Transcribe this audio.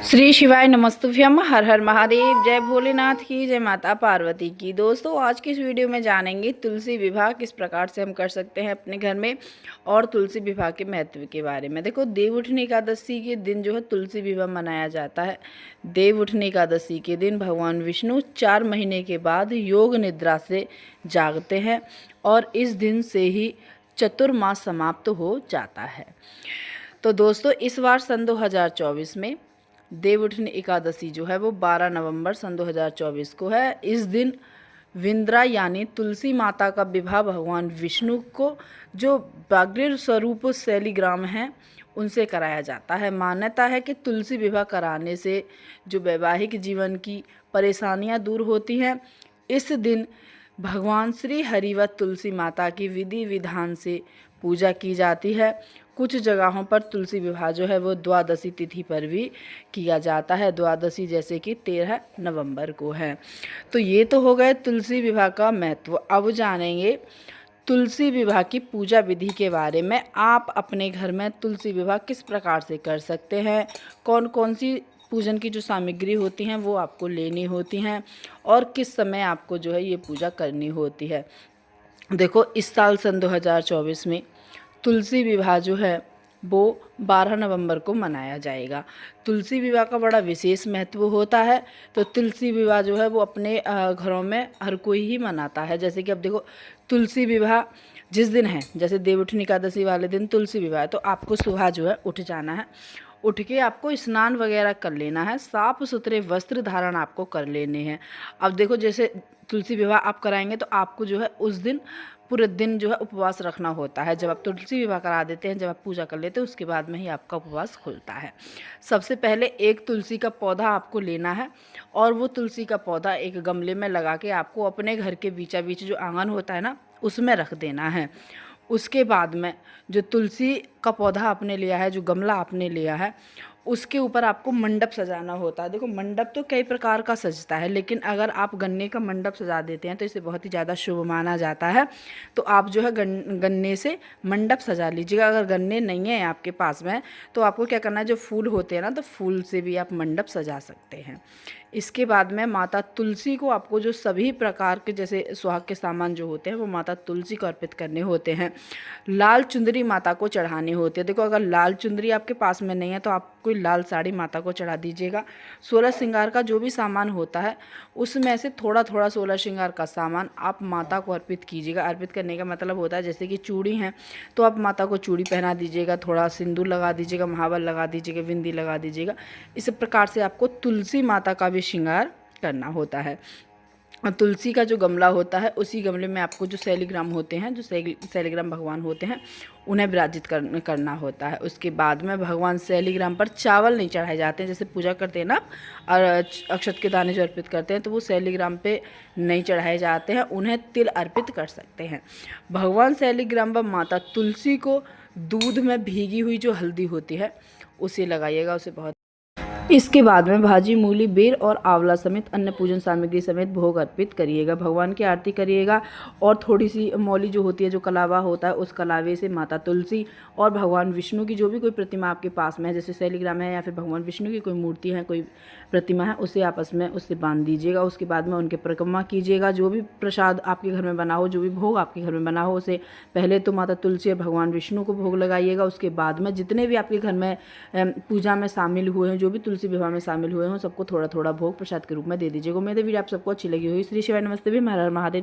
श्री शिवाय नमस्तुभ्यम। हर हर महादेव। जय भोलेनाथ की, जय माता पार्वती की। दोस्तों, आज की इस वीडियो में जानेंगे तुलसी विवाह किस प्रकार से हम कर सकते हैं अपने घर में, और तुलसी विवाह के महत्व के बारे में। देखो, देव उठनी एकादशी के दिन जो है तुलसी विवाह मनाया जाता है। देव उठनी एकादशी के दिन भगवान विष्णु 4 महीने के बाद योग निद्रा से जागते हैं और इस दिन से ही चतुर्मास समाप्त हो जाता है। तो दोस्तों, इस बार सन 2024 में देवउठनी एकादशी जो है वो 12 नवंबर सन 2024 को है। इस दिन विंद्रा यानी तुलसी माता का विवाह भगवान विष्णु को जो व्याघ्र स्वरूप शैलीग्राम हैं उनसे कराया जाता है। मान्यता है कि तुलसी विवाह कराने से जो वैवाहिक जीवन की परेशानियां दूर होती हैं। इस दिन भगवान श्री हरि व तुलसी माता की विधि विधान से पूजा की जाती है। कुछ जगहों पर तुलसी विवाह जो है वो द्वादशी तिथि पर भी किया जाता है। द्वादशी जैसे कि 13 नवंबर को है। तो ये तो हो गए तुलसी विवाह का महत्व। अब जानेंगे तुलसी विवाह की पूजा विधि के बारे में। आप अपने घर में तुलसी विवाह किस प्रकार से कर सकते हैं, कौन कौन सी पूजन की जो सामग्री होती हैं वो आपको लेनी होती हैं, और किस समय आपको जो है ये पूजा करनी होती है। देखो, इस साल सन 2024 में तुलसी विवाह जो है वो 12 नवंबर को मनाया जाएगा। तुलसी विवाह का बड़ा विशेष महत्व होता है। तो तुलसी विवाह जो है वो अपने घरों में हर कोई ही मनाता है। जैसे कि अब देखो, तुलसी विवाह जिस दिन है, जैसे देवउठनी एकादशी वाले दिन तुलसी विवाह है, तो आपको सुबह जो है उठ जाना है। उठ के आपको स्नान वगैरह कर लेना है, साफ सुथरे वस्त्र धारण आपको कर लेने हैं। अब देखो, जैसे तुलसी विवाह आप कराएंगे तो आपको जो है उस दिन पूरे दिन जो है उपवास रखना होता है। जब आप तुलसी विवाह करा देते हैं, जब आप पूजा कर लेते हैं, उसके बाद में ही आपका उपवास खुलता है। सबसे पहले एक तुलसी का पौधा आपको लेना है और वो तुलसी का पौधा एक गमले में लगा के आपको अपने घर के बीचा बीच जो आंगन होता है ना, उसमें रख देना है। उसके बाद में जो तुलसी का पौधा आपने लिया है, जो गमला आपने लिया है, उसके ऊपर आपको मंडप सजाना होता है। देखो, मंडप तो कई प्रकार का सजता है, लेकिन अगर आप गन्ने का मंडप सजा देते हैं तो इसे बहुत ही ज़्यादा शुभ माना जाता है। तो आप जो है गन्ने से मंडप सजा लीजिएगा। अगर गन्ने नहीं है आपके पास में तो आपको क्या करना है, जो फूल होते हैं ना, तो फूल से भी आप मंडप सजा सकते हैं। इसके बाद में माता तुलसी को आपको जो सभी प्रकार के जैसे सुहाग के सामान जो होते हैं वो माता तुलसी को अर्पित करने होते हैं। लाल चुंदरी माता को चढ़ानी होती है। देखो, अगर लाल चुंदरी आपके पास में नहीं है तो आप कोई लाल साड़ी माता को चढ़ा दीजिएगा। 16 श्रृंगार का जो भी सामान होता है उसमें से थोड़ा थोड़ा 16 श्रृंगार का सामान आप माता को अर्पित कीजिएगा। अर्पित करने का मतलब होता है, जैसे कि चूड़ी हैं तो आप माता को चूड़ी पहना दीजिएगा, थोड़ा सिंदूर लगा दीजिएगा, महावर लगा दीजिएगा, बिंदी लगा दीजिएगा। इस प्रकार से आपको तुलसी माता का भी श्रृंगार करना होता है। और तुलसी का जो गमला होता है, उसी गमले में आपको जो शैलीग्राम होते हैं, जो शैलीग्राम भगवान होते हैं, उन्हें विराजित करना होता है। उसके बाद में भगवान शैलीग्राम पर चावल नहीं चढ़ाए जाते हैं। जैसे पूजा करते हैं ना आप, और अक्षत के दाने जो अर्पित करते हैं तो वो शैलीग्राम पे नहीं चढ़ाए जाते हैं, उन्हें तिल अर्पित कर सकते हैं। भगवान शैलीग्राम व माता तुलसी को दूध में भीगी हुई जो हल्दी होती है उसे लगाइएगा, उसे बहुत। इसके बाद में भाजी, मूली, बेर और आंवला समेत अन्य पूजन सामग्री समेत भोग अर्पित करिएगा। भगवान की आरती करिएगा और थोड़ी सी मौली जो होती है, जो कलावा होता है, उस कलावे से माता तुलसी और भगवान विष्णु की जो भी कोई प्रतिमा आपके पास में है, जैसे शैलीग्राम है या फिर भगवान विष्णु की कोई मूर्ति है, कोई प्रतिमा है, उसे आपस में उससे बांध दीजिएगा। उसके बाद में उनके परिक्रमा कीजिएगा। जो भी प्रसाद आपके घर में बना हो, जो भी भोग आपके घर में बना हो, उसे पहले तो माता तुलसी और भगवान विष्णु को भोग लगाइएगा। उसके बाद में जितने भी आपके घर में पूजा में शामिल हुए हैं, जो भी तुलसी विवाह में शामिल हुए हों, सबको थोड़ा थोड़ा भोग प्रसाद के रूप में दे दीजिएगा। उम्मीद है वीडियो आप सबको अच्छी लगी हुई। श्री शिवाय नमस्ते भी। हर हर महादेव।